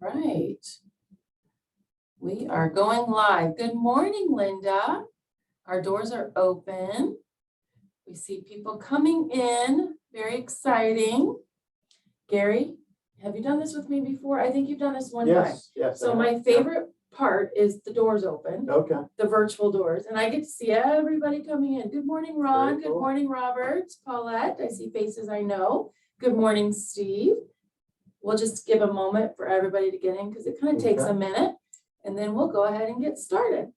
Right. We are going live. Good morning, Linda. Our doors are open. We see people coming in. Very exciting. Gary, have you done this with me before? I think you've done this one time. Yes. So my favorite part is the doors open. Okay. The virtual doors. And I get to see everybody coming in. Good morning, Ron. Very cool. Good morning, Robert. Paulette. I see faces I know. Good morning, Steve. We'll just give a moment for everybody to get in because it kind of takes a minute, and then we'll go ahead and get started.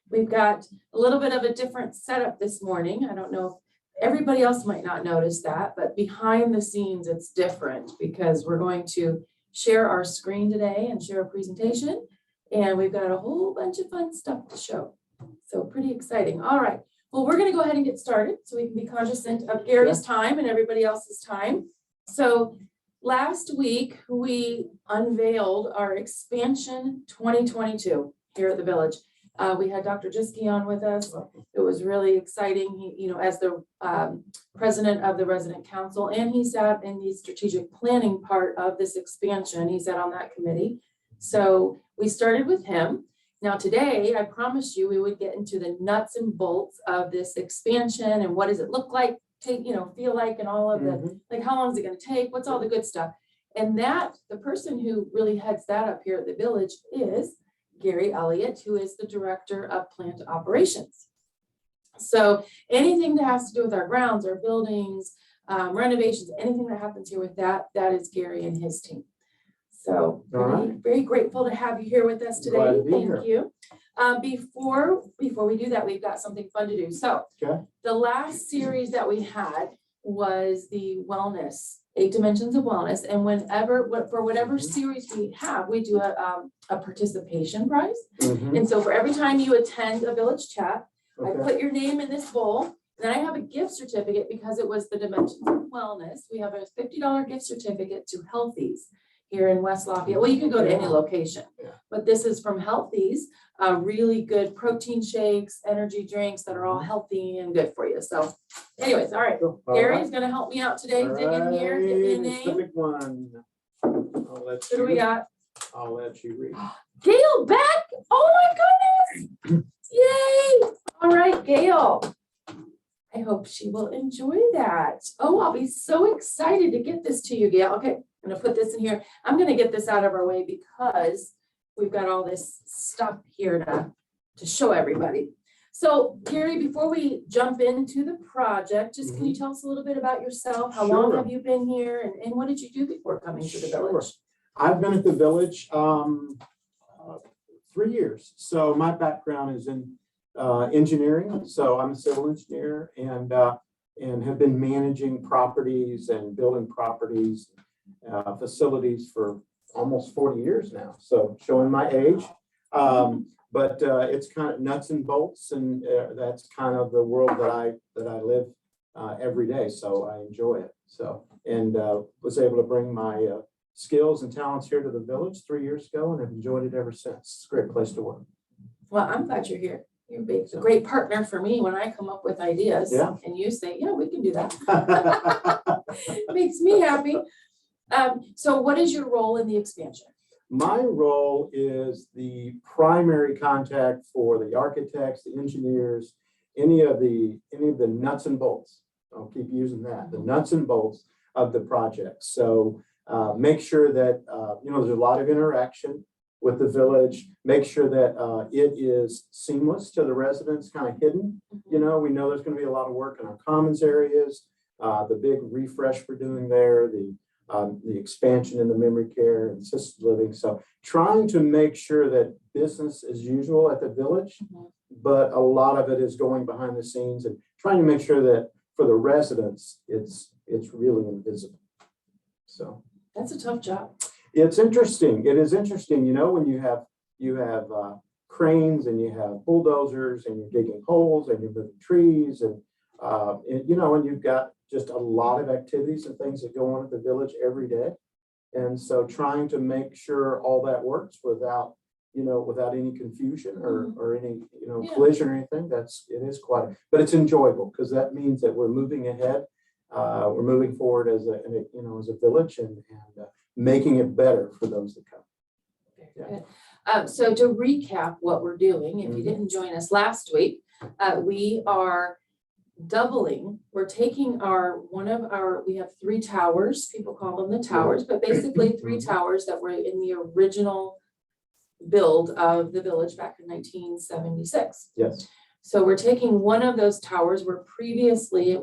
We've got a little bit of a different setup this morning. I don't know if everybody else might not notice that, but behind the scenes it's different because we're going to share our screen today and share a presentation, and we've got a whole bunch of fun stuff to show. So pretty exciting. All right. Well, we're going to go ahead and get started so we can be cognizant of Gary's time and everybody else's time. So last week, we unveiled our expansion 2022 here at the village. We had Dr. Jiski on with us. It was really exciting. He, as the president of the resident council, and he sat in the strategic planning part of this expansion. He sat on that committee. So we started with him. Now today, I promised you we would get into the nuts and bolts of this expansion and what does it look like, feel like, and all of the, like, how long is it going to take? What's all the good stuff? And that the person who really heads that up here at the village is Gary Elliot, who is the director of plant operations. So anything that has to do with our grounds, our buildings, renovations, anything that happens here with that is Gary and his team. So very grateful to have you here with us today. Thank you. Before we do that, we've got something fun to do. So the last series that we had was the wellness, 8 dimensions of wellness. And for whatever series we have, we do a participation prize. And so for every time you attend a village chat, I put your name in this bowl. And then I have a gift certificate because it was the dimensions of wellness. We have a $50 gift certificate to Healthies here in West Lafayette. Well, you can go to any location, but this is from Healthies, really good protein shakes, energy drinks that are all healthy and good for you. So anyways, all right. Gary's going to help me out today. Dig in here, give me a name. Pick one. Who do we got? I'll let you read. Gail Beck. Oh my goodness. Yay. All right, Gail. I hope she will enjoy that. Oh, I'll be so excited to get this to you, Gail. Okay. I'm going to put this in here. I'm going to get this out of our way because we've got all this stuff here to show everybody. So Gary, before we jump into the project, just can you tell us a little bit about yourself? How long have you been here and what did you do before coming to the village? I've been at the village 3 years. So my background is in engineering. So I'm a civil engineer and have been managing properties and building properties, facilities for almost 40 years now. So showing my age, but it's kind of nuts and bolts, and that's kind of the world that I live every day. So I enjoy it. So and was able to bring my skills and talents here to the village 3 years ago, and have enjoyed it ever since. It's a great place to work. Well, I'm glad you're here. You're a great partner for me when I come up with ideas, and you say, "Yeah, we can do that." It makes me happy. So what is your role in the expansion? My role is the primary contact for the architects, the engineers, any of the nuts and bolts. I'll keep using that, the nuts and bolts of the project. So make sure that, there's a lot of interaction with the village, make sure that it is seamless to the residents, kind of hidden. We know there's going to be a lot of work in our commons areas, the big refresh we're doing there, the expansion in the memory care and assisted living. So trying to make sure that business as usual at the village, but a lot of it is going behind the scenes and trying to make sure that for the residents, it's really invisible. So that's a tough job. It's interesting. It is interesting, when you have cranes and you have bulldozers and you're digging holes and you're moving trees and you've got just a lot of activities and things that go on at the village every day. And so trying to make sure all that works without any confusion or any, collision or anything, it is quite, but it's enjoyable because that means that we're moving ahead. We're moving forward as a village and making it better for those that come. Good. So to recap what we're doing, if you didn't join us last week, we are doubling. We're taking we have 3 towers. People call them the towers, but basically 3 towers that were in the original build of the village back in 1976. Yes. So we're taking one of those towers where previously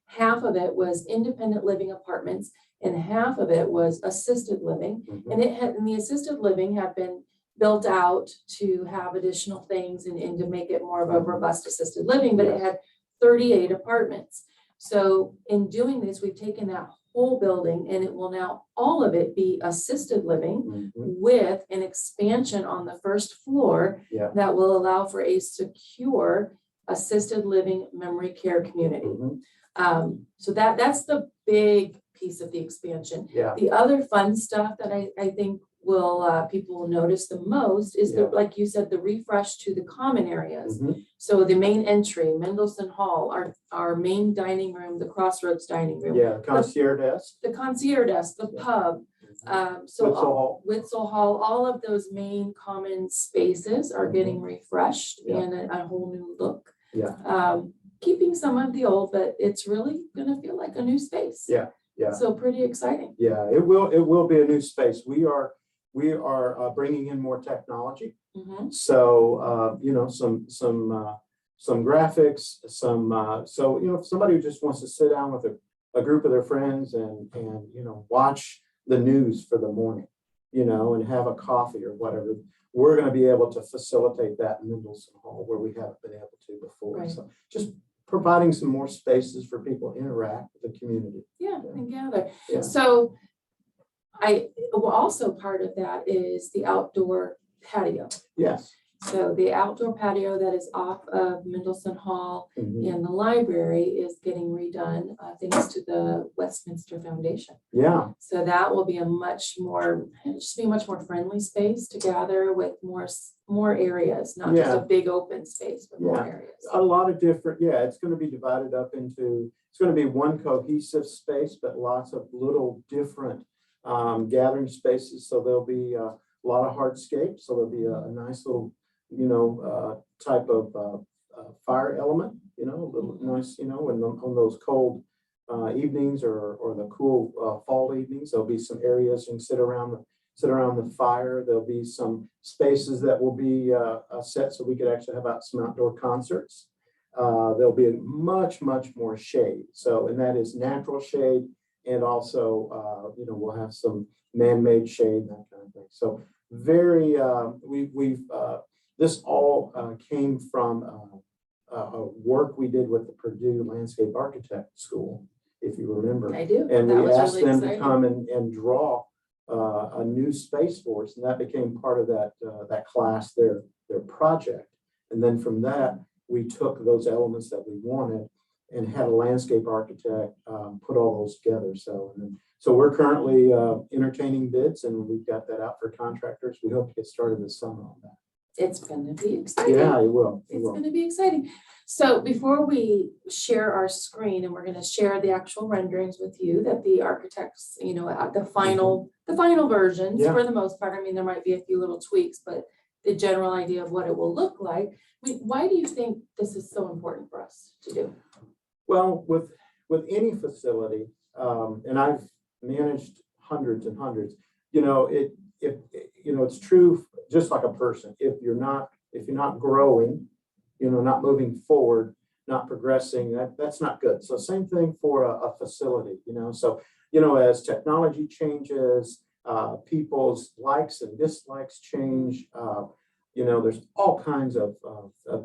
half of it was independent living apartments and half of it was assisted living. And the assisted living had been built out to have additional things and to make it more of a robust assisted living, but it had 38 apartments. So in doing this, we've taken that whole building and it will now all of it be assisted living with an expansion on the first floor that will allow for a secure assisted living memory care community. So that's the big piece of the expansion. The other fun stuff that I think people will notice the most is like you said, the refresh to the common areas. So the main entry, Mendelssohn Hall, our main dining room, the Crossroads dining room. Concierge desk. The concierge desk, the pub. Witzel Hall, all of those main common spaces are getting refreshed and a whole new look. Keeping some of the old, but it's really going to feel like a new space. So pretty exciting. It will be a new space. We are bringing in more technology. So, some graphics, so, if somebody who just wants to sit down with a group of their friends and, watch the news for the morning, and have a coffee or whatever, we're going to be able to facilitate that in Mendelssohn Hall where we haven't been able to before. So just providing some more spaces for people to interact with the community. And gather. So also part of that is the outdoor patio. So the outdoor patio that is off of Mendelssohn Hall and the library is getting redone thanks to the Westminster Foundation. So that will be a much more friendly space to gather with more areas, not just a big open space, but more areas. A lot of different, it's going to be divided up into, it's going to be one cohesive space, but lots of little different gathering spaces. So there'll be a lot of hardscape. So there'll be a nice little, type of fire element, a little nice, on those cold evenings or the cool fall evenings. There'll be some areas you can sit around the fire. There'll be some spaces that will be set so we could actually have some outdoor concerts. There'll be much more shade. So, and that is natural shade. And also, we'll have some man-made shade, that kind of thing. So very, this all came from a work we did with the Purdue Landscape Architect School, if you remember. I do. And we asked them to come and draw a new space for us, and that became part of that class, their project. And then from that, we took those elements that we wanted and had a landscape architect put all those together. So we're currently entertaining bids, and we've got that out for contractors. We hope to get started this summer on that. It's going to be exciting. Yeah, it will. It's going to be exciting. So before we share our screen, and we're going to share the actual renderings with you that the architects, the final versions for the most part. I mean, there might be a few little tweaks, but the general idea of what it will look like. Why do you think this is so important for us to do? Well, with any facility, and I've managed hundreds and hundreds, it's true, just like a person. If you're not growing, not moving forward, not progressing, that's not good. So same thing for a facility, So, as technology changes, people's likes and dislikes change. There's all kinds of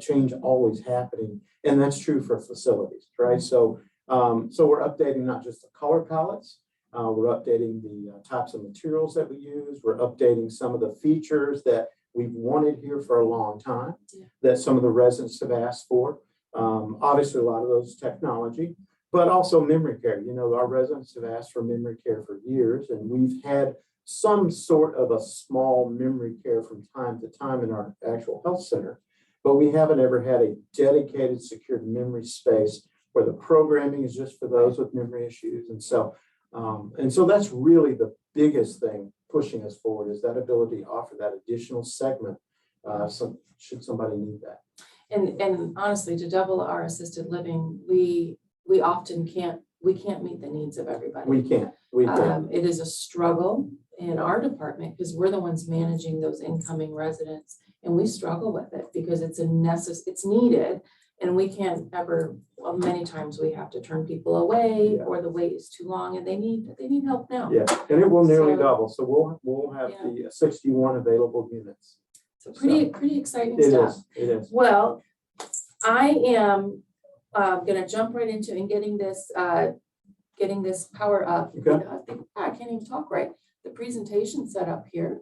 change always happening, and that's true for facilities, right? So we're updating not just the color palettes. We're updating the types of materials that we use. We're updating some of the features that we've wanted here for a long time, that some of the residents have asked for. Obviously, a lot of those technology, but also memory care. Our residents have asked for memory care for years, and we've had some sort of a small memory care from time to time in our actual health center, but we haven't ever had a dedicated secured memory space where the programming is just for those with memory issues. And so that's really the biggest thing pushing us forward, is that ability to offer that additional segment. Should somebody need that. And honestly, to double our assisted living, we often can't meet the needs of everybody. We can't. It is a struggle in our department because we're the ones managing those incoming residents, and we struggle with it because it's it's needed, and we can't ever. Well, many times we have to turn people away, or the wait is too long, and they need help now. Yeah, and it will nearly So, double. So we'll have the 61 available units. So pretty exciting stuff. It is. Well, I am gonna jump right into and getting this power up. Okay. I can't even talk right. The presentation set up here.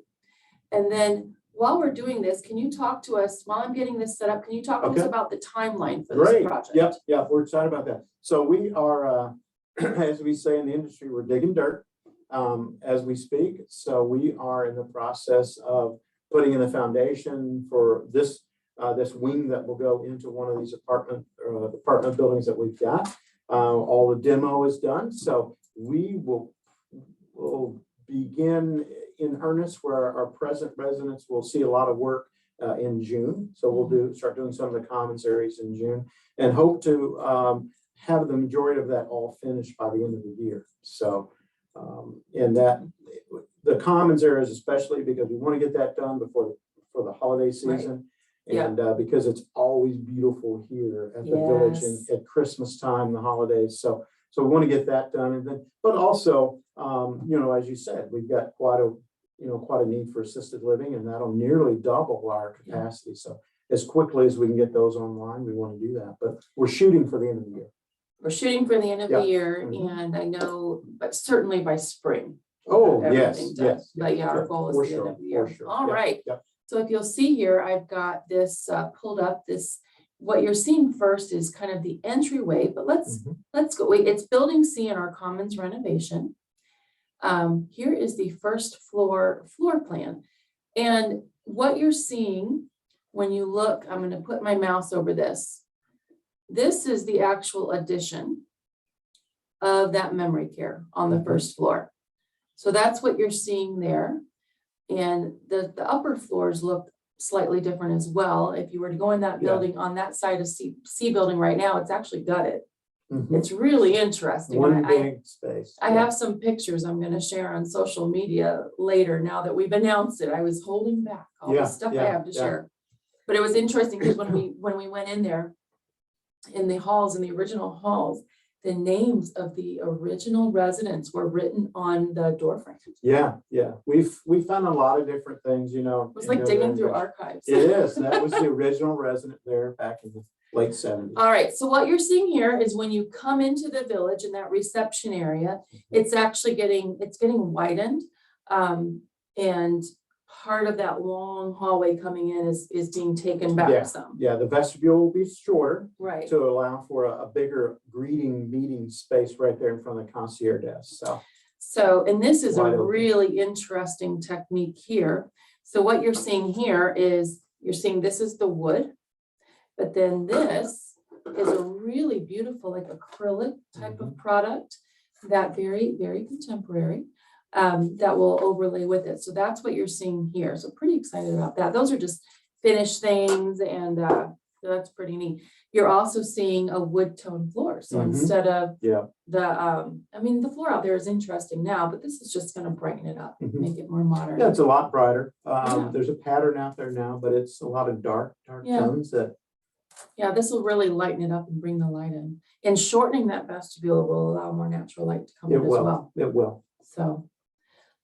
And then while we're doing this, can you talk to us, while I'm getting this set up, can you talk to us about the timeline for this project? Yep, we're excited about that. So we are, as we say in the industry, we're digging dirt as we speak. So we are in the process of putting in the foundation for this wing that will go into one of these apartment buildings that we've got. All the demo is done. So we will begin in earnest where our present residents will see a lot of work in June. So we'll start doing some of the commons areas in June and hope to have the majority of that all finished by the end of the year. So and that the commons areas, especially because we want to get that done before the holiday season. Right. And because it's always beautiful here at the village and at Christmas time, the holidays. So we want to get that done. And then, but also, as you said, we've got quite a need for assisted living, and that'll nearly double our capacity. So as quickly as we can get those online, we want to do that. But we're shooting for the end of the year. We're shooting for the end of the year, and I know, but certainly by spring. Oh, yes. But our goal is the end of the year. Sure. All right. Yep. So if you'll see here, I've got this pulled up. What you're seeing first is kind of the entryway, but let's go. Wait, it's building C in our commons renovation. Here is the first floor plan. And what you're seeing when you look, I'm going to put my mouse over this. This is the actual addition of that memory care on the first floor. So that's what you're seeing there. And the upper floors look slightly different as well. If you were to go in that building on that side of C building right now, it's actually gutted. It's really interesting. One big space. I have some pictures I'm going to share on social media later now that we've announced it. I was holding back all the stuff I have to share. But it was interesting because when we went in there in the halls, in the original halls, the names of the original residents were written on the door frames. Yeah. We found a lot of different things, It was like digging through archives. It is. That was the original resident there back in the late 70s. All right. So what you're seeing here is when you come into the village in that reception area, it's actually getting widened. And part of that long hallway coming in is being taken back some. Yeah, the vestibule will be shorter, right, to allow for a bigger meeting space right there in front of the concierge desk. So, and this is a really interesting technique here. So what you're seeing here is this is the wood, but then this is a really beautiful, like acrylic type of product that very, very contemporary. That will overlay with it. So that's what you're seeing here. So pretty excited about that. Those are just finished things, and that's pretty neat. You're also seeing a wood tone floor. So instead of the floor out there is interesting now, but this is just going to brighten it up, make it more modern. Yeah, it's a lot brighter. There's a pattern out there now, but it's a lot of dark tones that. Yeah, this will really lighten it up and bring the light in. And shortening that vestibule will allow more natural light to come in as well. It will. So.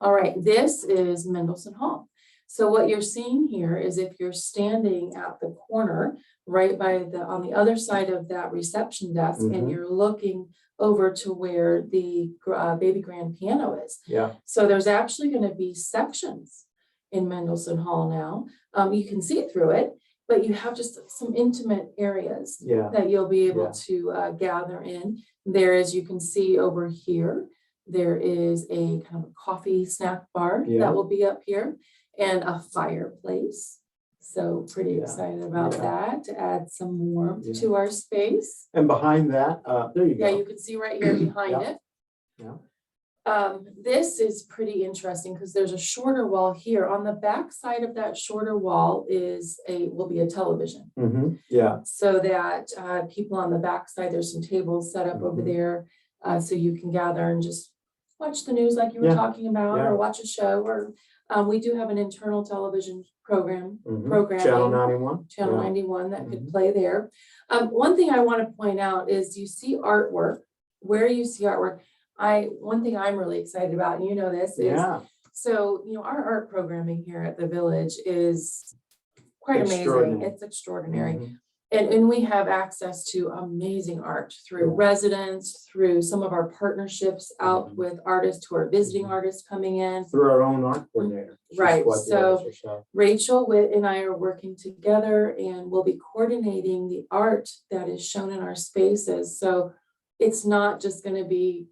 All right, this is Mendelssohn Hall. So what you're seeing here is if you're standing at the corner, right on the other side of that reception desk, and you're looking over to where the baby grand piano is. Yeah. So there's actually going to be sections in Mendelssohn Hall now. You can see it through it, but you have just some intimate areas that you'll be able to gather in. There, as you can see over here, there is a kind of a coffee snack bar that will be up here, and a fireplace. So pretty excited about that, to add some warmth to our space. And behind that, there you go. Yeah, you can see right here behind it. Yeah. This is pretty interesting because there's a shorter wall here. On the back side of that shorter wall will be a television. Yeah. So that people on the back side, there's some tables set up over there, so you can gather and just watch the news like you were talking about, or watch a show, or we do have an internal television programming. Channel 91. Channel 91 that could play there. One thing I want to point out is you see artwork. Where you see artwork, one thing I'm really excited about, and you know this, is so our art programming here at the village is quite amazing. It's extraordinary. And we have access to amazing art through residents, through some of our partnerships out with artists who are visiting artists coming in. Through our own art coordinator. Right. So Rachel Witt and I are working together, and we'll be coordinating the art that is shown in our spaces. So it's not just going to be,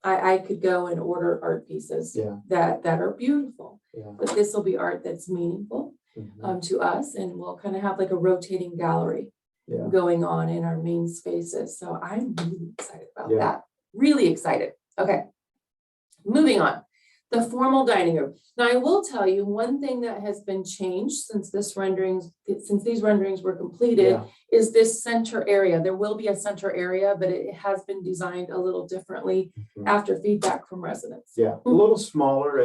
I could go and order art pieces that are beautiful, but this will be art that's meaningful to us, and we'll kind of have like a rotating gallery going on in our main spaces. So I'm really excited about that. Really excited. Okay, moving on. The formal dining room. Now I will tell you one thing that has been changed since these renderings were completed is this center area. There will be a center area, but it has been designed a little differently after feedback from residents. Yeah, a little smaller,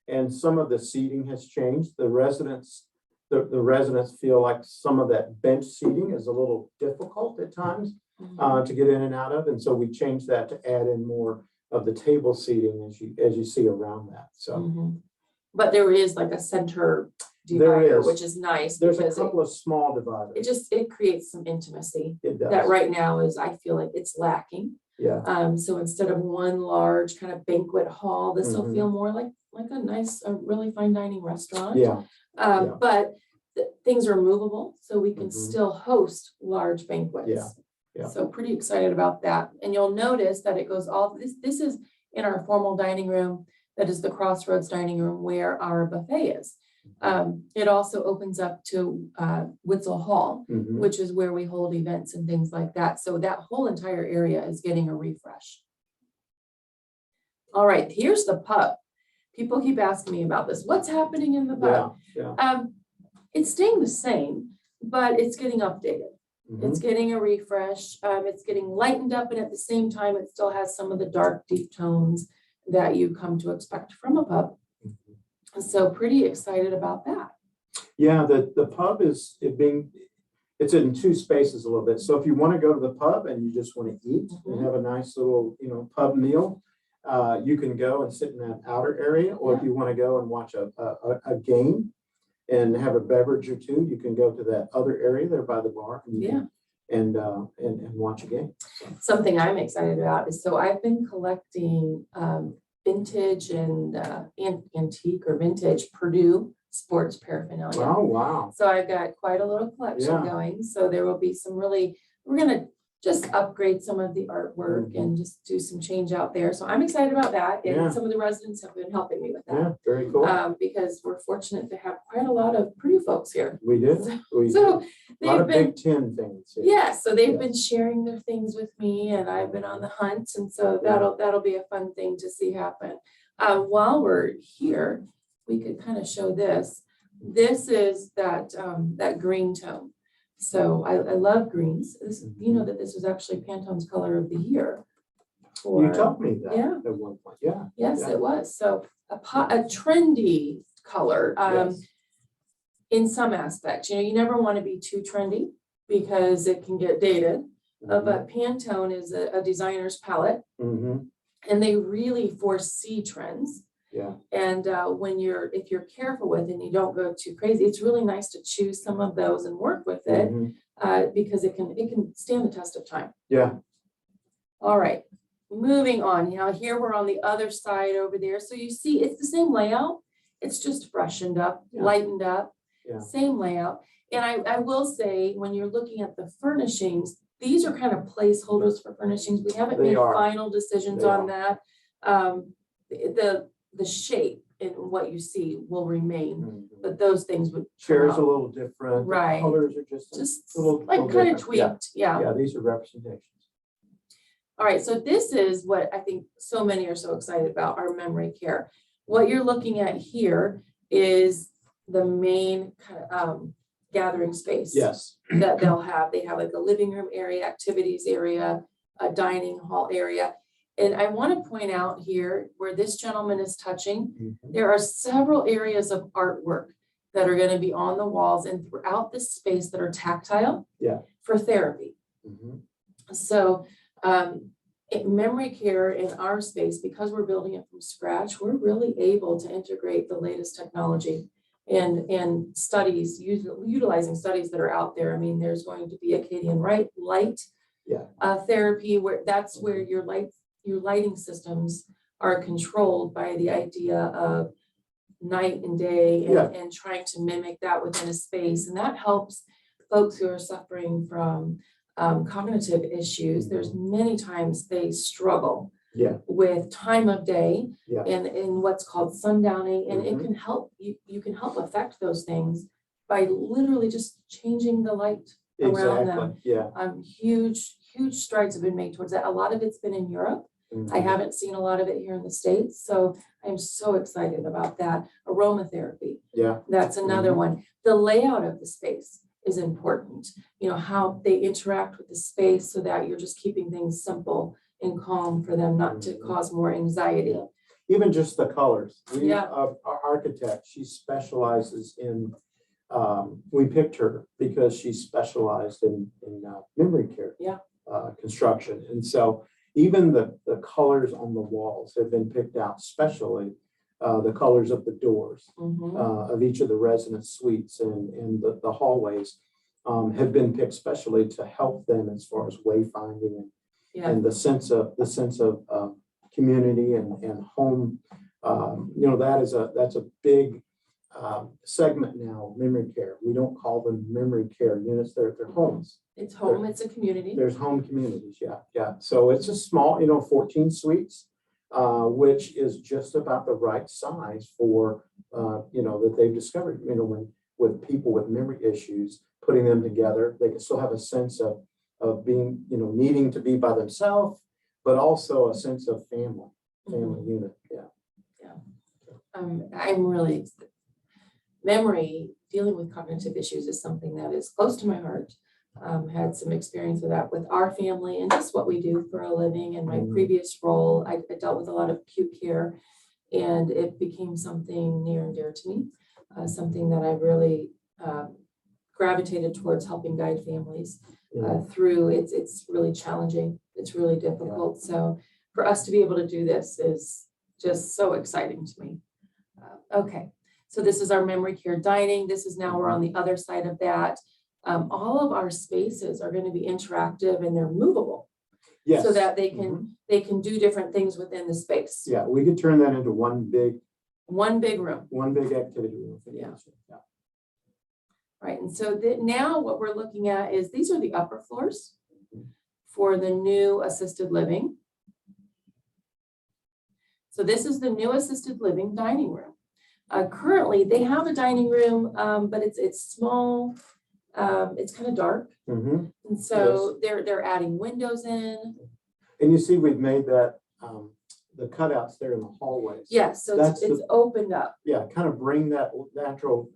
and some of the seating has changed. The residents feel like some of that bench seating is a little difficult at times to get in and out of, and so we changed that to add in more of the table seating as you see around that. So, but there is like a center divider, which is nice. There's a couple of small dividers. It creates some intimacy. It does. That right now I feel like it's lacking. Yeah. So instead of one large kind of banquet hall, this will feel more like a nice, really fine dining restaurant. Yeah. But things are movable, so we can still host large banquets. Yeah. So pretty excited about that. And you'll notice that it goes all, this is in our formal dining room, that is the Crossroads dining room where our buffet is. It also opens up to Witzel Hall, which is where we hold events and things like that. So that whole entire area is getting a refresh. All right, here's the pub. People keep asking me about this. What's happening in the pub? It's staying the same, but it's getting updated. It's getting a refresh. It's getting lightened up, and at the same time, it still has some of the dark, deep tones that you come to expect from a pub. So pretty excited about that. Yeah, the pub it's in two spaces a little bit. So if you want to go to the pub and you just want to eat and have a nice little pub meal, you can go and sit in that outer area. Or if you want to go and watch a game and have a beverage or two, you can go to that other area there by the bar and watch a game. So. Something I'm excited about is, so I've been collecting vintage and antique or vintage Purdue sports paraphernalia. Oh, wow. So I've got quite a little collection going. So there will be we're going to just upgrade some of the artwork and just do some change out there. So I'm excited about that. And some of the residents have been helping me with that. Yeah, very cool. Because we're fortunate to have quite a lot of Purdue folks here. We do. So a lot of Big Ten things. So they've been sharing their things with me, and I've been on the hunt. And so that'll be a fun thing to see happen. While we're here, we could kind of show this. This is that green tone. So I love greens. You know that this was actually Pantone's color of the year. You told me that at one point. Yeah. Yes, it was. So a trendy color in some aspects. You never want to be too trendy because it can get dated. But Pantone is a designer's palette, and they really foresee trends. Yeah. And if you're careful with it and you don't go too crazy, it's really nice to choose some of those and work with it because it can stand the test of time. Yeah. All right, moving on. Now here we're on the other side over there. So you see it's the same layout. It's just freshened up, lightened up, same layout. And I will say, when you're looking at the furnishings, these are kind of placeholders for furnishings. We haven't made final decisions on that. The shape and what you see will remain, but those things would chairs a little different. Right. The colors are just a little like kind of tweaked. Yeah. Yeah, these are representations. All right, so this is what I think so many are so excited about, our memory care. What you're looking at here is the main kind of gathering space. Yes. That they'll have. They have like a living room area, activities area, a dining hall area. And I want to point out here where this gentleman is touching, Mhm. there are several areas of artwork that are going to be on the walls and throughout this space that are tactile. Yeah. For therapy. Mhm. So memory care in our space, because we're building it from scratch, we're really able to integrate the latest technology and studies, utilizing studies that are out there. I mean, there's going to be Acadian light Yeah. therapy, where that's where your lighting systems are controlled by the idea of night and day and trying to mimic that within a space. And that helps folks who are suffering from cognitive issues. There's many times they struggle with time of day and in what's called sundowning. And it can help, you can help affect those things by literally just changing the light around them. Yeah. Huge strides have been made towards that. A lot of it's been in Europe. I haven't seen a lot of it here in the States. So I'm so excited about that. Aromatherapy. Yeah. That's another one. The layout of the space is important. You know, how they interact with the space so that you're just keeping things simple and calm for them, not to cause more anxiety. Even just the colors. Yeah. Our architect, she specializes in, we picked her because she specialized in memory care. Yeah. Construction. And so even the colors on the walls have been picked out specially, the colors of the doors of each of the resident suites and the hallways have been picked specially to help them as far as wayfinding and the sense of community and home. That's a big segment now, memory care. We don't call them memory care units, they're homes. It's home, it's a community. There's home communities, yeah. So it's a small, 14 suites, which is just about the right size for, that they've discovered, with people with memory issues, putting them together, they can still have a sense of being, needing to be by themselves, but also a sense of family unit, I'm really, memory, dealing with cognitive issues is something that is close to my heart. Had some experience with that with our family and just what we do for a living. In my previous role, I dealt with a lot of acute care, and it became something near and dear to me, something that I really gravitated towards helping guide families through. It's really challenging. It's really difficult. So for us to be able to do this is just so exciting to me. Okay, so this is our memory care dining. This is now we're on the other side of that. All of our spaces are going to be interactive and they're movable, so that they can do different things within the space. Yeah, we could turn that into one big room, one big activity room. Yeah. Right, and so now what we're looking at is these are the upper floors for the new assisted living. So this is the new assisted living dining room. Currently, they have a dining room, but it's small. It's kind of dark, and so they're adding windows in. And you see, we've made that the cutouts there in the hallways. Yes, so it's opened up. Yeah, kind of bring that natural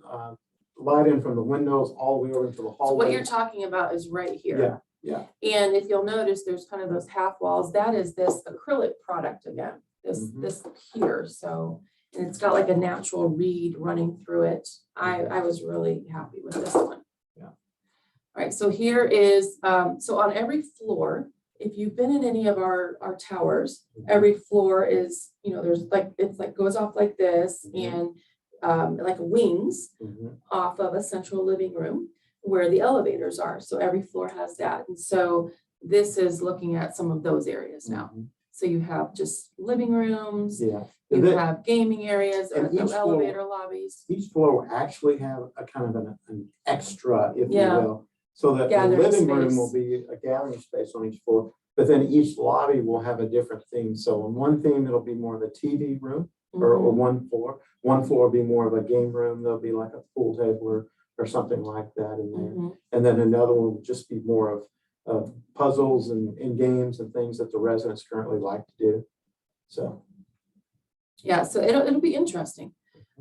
light in from the windows all the way over into the hallway. So what you're talking about is right here. Yeah. And if you'll notice, there's kind of those half walls. That is this acrylic product again. This here. So. And it's got like a natural reed running through it. I was really happy with this one. Yeah. All right, so here is, so on every floor, if you've been in any of our towers, every floor is, there's it's goes off like this and like wings off of a central living room where the elevators are. So every floor has that. And so this is looking at some of those areas now. So you have just living rooms. Yeah. You have gaming areas, elevator lobbies. Each floor will actually have a kind of an extra, if you will. So that the living room will be a gathering space on each floor, but then each lobby will have a different theme. So on one theme, it'll be more of the TV room or one floor. One floor will be more of a game room. There'll be like a pool table or something like that in there. And then another one will just be more of puzzles and games and things that the residents currently like to do. So. Yeah, so it'll be interesting.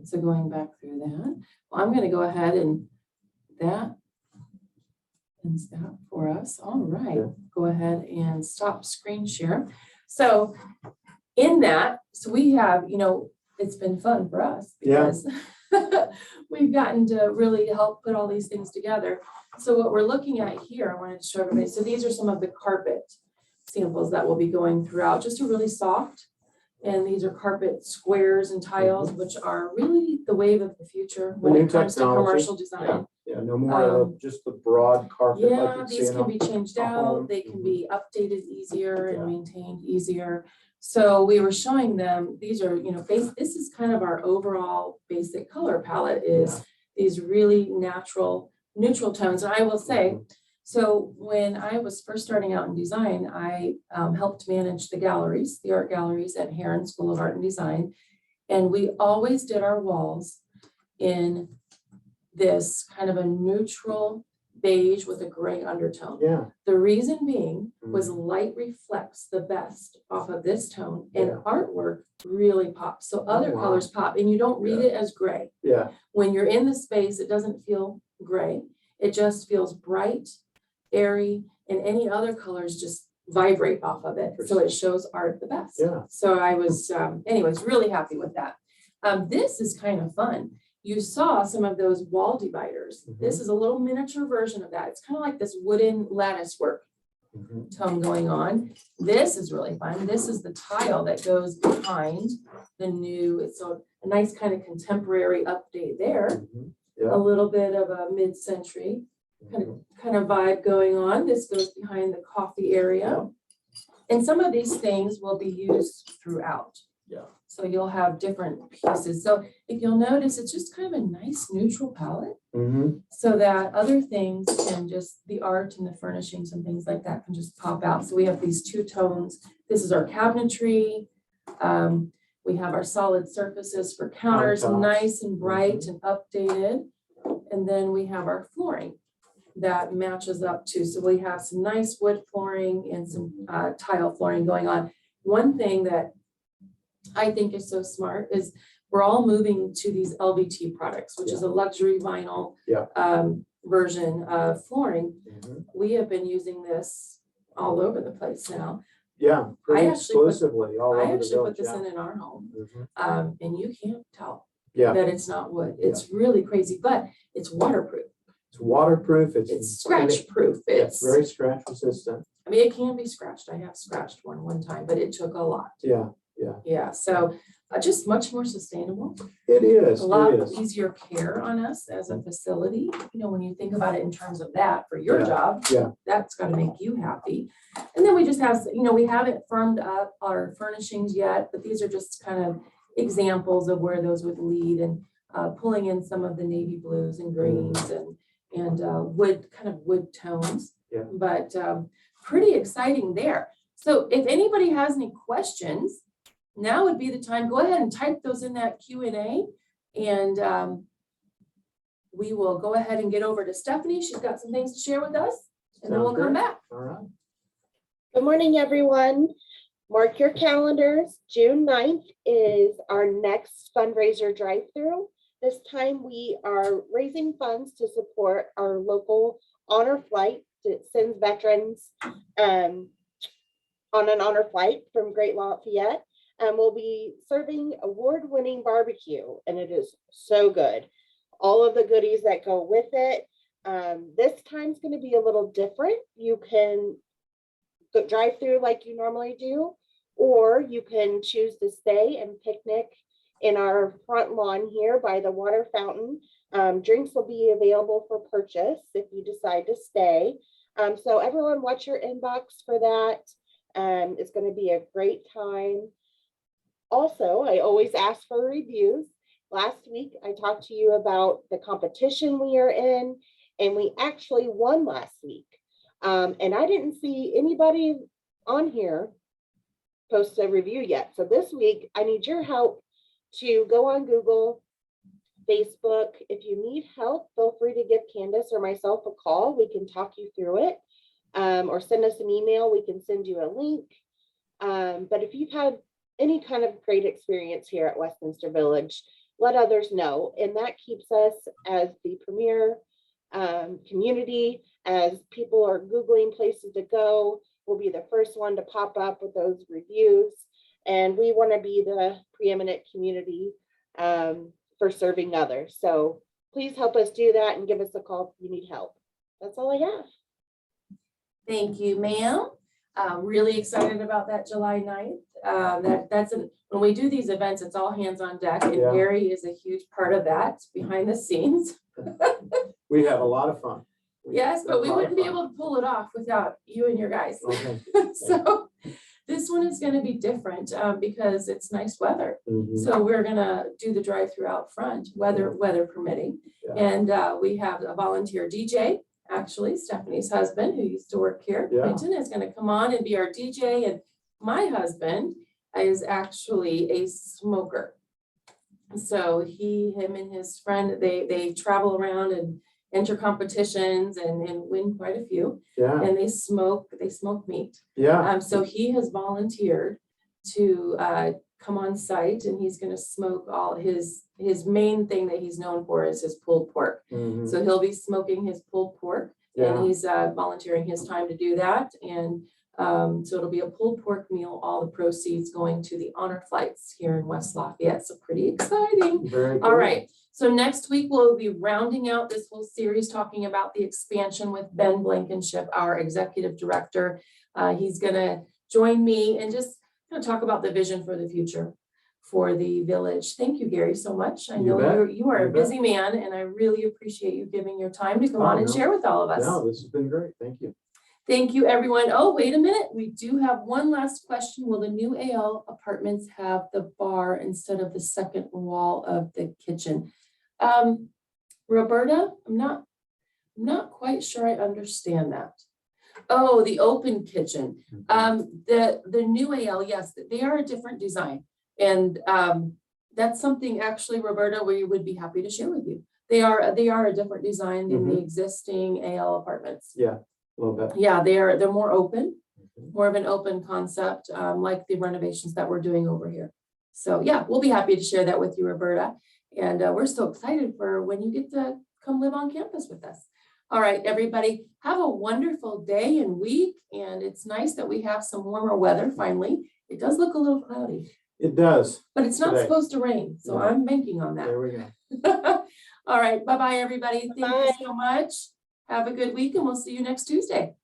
So going back through that, well, I'm going to go ahead and that ends that for us. All right, Okay. Go ahead and stop screen share. So in that, so we have, it's been fun for us because we've gotten to really help put all these things together. So what we're looking at here, I wanted to show everybody. So these are some of the carpet samples that will be going throughout, just a really soft. And these are carpet squares and tiles, which are really the wave of the future when it comes to commercial design. Yeah, no more of just the broad carpet. Yeah, these can be changed out. They can be updated easier and maintained easier. So we were showing them, these are, this is kind of our overall basic color palette is these really natural, neutral tones. And I will say, so when I was first starting out in design, I helped manage the galleries, the art galleries at Heron School of Art and Design. And we always did our walls in this kind of a neutral beige with a gray undertone. Yeah. The reason being was light reflects the best off of this tone and artwork really pops. So other colors pop and you don't read it as gray. Yeah. When you're in the space, it doesn't feel gray. It just feels bright, airy, and any other colors just vibrate off of it. So it shows art the best. Yeah. So I was, anyways, really happy with that. This is kind of fun. You saw some of those wall dividers. This is a little miniature version of that. It's kind of like this wooden lattice work tone going on. This is really fun. This is the tile that goes behind the new, it's a nice kind of contemporary update there. A little bit of a mid-century kind of vibe going on. This goes behind the coffee area. And some of these things will be used throughout. Yeah. So you'll have different pieces. So if you'll notice, it's just kind of a nice neutral palette so that other things can just, the art and the furnishings and things like that can just pop out. So we have these two tones. This is our cabinetry. We have our solid surfaces for counters, nice and bright and updated. And then we have our flooring that matches up too. So we have some nice wood flooring and some tile flooring going on. One thing that I think is so smart is we're all moving to these LVT products, which is a luxury vinyl version of flooring. We have been using this all over the place now. Yeah, pretty exclusively all over the village. I actually put this in our home, and you can't tell that it's not wood. It's really crazy, but it's waterproof. It's waterproof. It's scratch proof. It's very scratch resistant. I mean, it can be scratched. I have scratched one time, but it took a lot. Yeah. So just much more sustainable. It is. A lot easier care on us as a facility. When you think about it in terms of that for your job, that's got to make you happy. And then we just have, we haven't firmed up our furnishings yet, but these are just kind of examples of where those would lead and pulling in some of the navy blues and greens and wood tones. Yeah. But pretty exciting there. So if anybody has any questions, now would be the time. Go ahead and type those in that Q&A, and we will go ahead and get over to Stephanie. She's got some things to share with us, and then we'll come back. All right. Good morning, everyone. Mark your calendars. June 9th is our next fundraiser drive-through. This time we are raising funds to support our local honor flight that sends veterans on an honor flight from Great Lafayette. We'll be serving award-winning barbecue, and it is so good. All of the goodies that go with it. This time's going to be a little different. You can drive through like you normally do, or you can choose to stay and picnic in our front lawn here by the water fountain. Drinks will be available for purchase if you decide to stay. So everyone watch your inbox for that. It's going to be a great time. Also, I always ask for reviews. Last week, I talked to you about the competition we are in, and we actually won last week. And I didn't see anybody on here post a review yet. So this week, I need your help to go on Google, Facebook. If you need help, feel free to give Candace or myself a call. We can talk you through it. or send us an email. We can send you a link. But if you've had any kind of great experience here at Westminster Village, let others know. And that keeps us as the premier community. As people are Googling places to go, we'll be the first one to pop up with those reviews. And we want to be the preeminent community for serving others. So please help us do that and give us a call if you need help. That's all I have. Thank you, ma'am. Really excited about that July 9th. When we do these events, it's all hands on deck, and Yeah. Gary is a huge part of that behind the scenes. We have a lot of fun. Yes, but we wouldn't be able to pull it off without you and your guys. Okay. So this one is going to be different because it's nice weather. Mhm. So we're gonna do the drive-through out front, weather permitting. Yeah. And we have a volunteer DJ, actually Stephanie's husband, who used to work here, Yeah. Quentin, is gonna come on and be our DJ. And my husband is actually a smoker. So him and his friend, they travel around and enter competitions and win quite a few. Yeah, And they smoke meat. yeah, So he has volunteered to come on site, and he's gonna smoke all his main thing that he's known for is his pulled pork. mhm, So he'll be smoking his pulled pork, yeah, and he's volunteering his time to do that. And so it'll be a pulled pork meal, all the proceeds going to the honor flights here in West Lafayette. So pretty exciting. very All cool. right, so next week we'll be rounding out this whole series talking about the expansion with Ben Blankenship, our executive director. He's gonna join me and just gonna talk about the vision for the future for the village. Thank you, Gary, so much. I You know bet. you are You a bet. busy man, and I really appreciate you giving your time to come Oh, on and no. share with all of us. No, this has been great. Thank you. Thank you, everyone. Oh, wait a minute. We do have one last question. Will the new AL apartments have the bar instead of the second wall of the kitchen? Roberta, I'm not quite sure I understand that. Oh, the open kitchen. The new AL, yes, they are a different design. And that's something actually, Roberta, we would be happy to share with you. They are a different design than the existing AL apartments. Yeah, a little bit. Yeah, they're more open, more of an open concept, like the renovations that we're doing over here. So yeah, we'll be happy to share that with you, Roberta. And we're so excited for when you get to come live on campus with us. All right, everybody, have a wonderful day and week. And it's nice that we have some warmer weather finally. It does look a little cloudy, It does. but it's not Today. supposed to rain. So No. I'm banking on that. There we go. All right, bye-bye, everybody. Thank Bye. you so much. Have a good week, and we'll see you next Tuesday.